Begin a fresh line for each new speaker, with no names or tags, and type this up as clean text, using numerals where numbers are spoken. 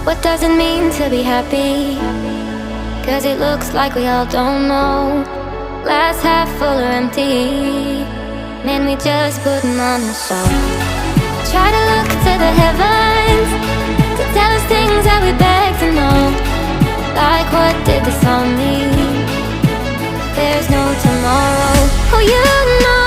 What does it mean to be happy? 'Cause it looks like we all don't know. Glass half full or empty. Man, we just putting on a show. Try to look to the heavens to tell us things that we beg to know. Like, what did the song mean? There's no tomorrow. Oh, you know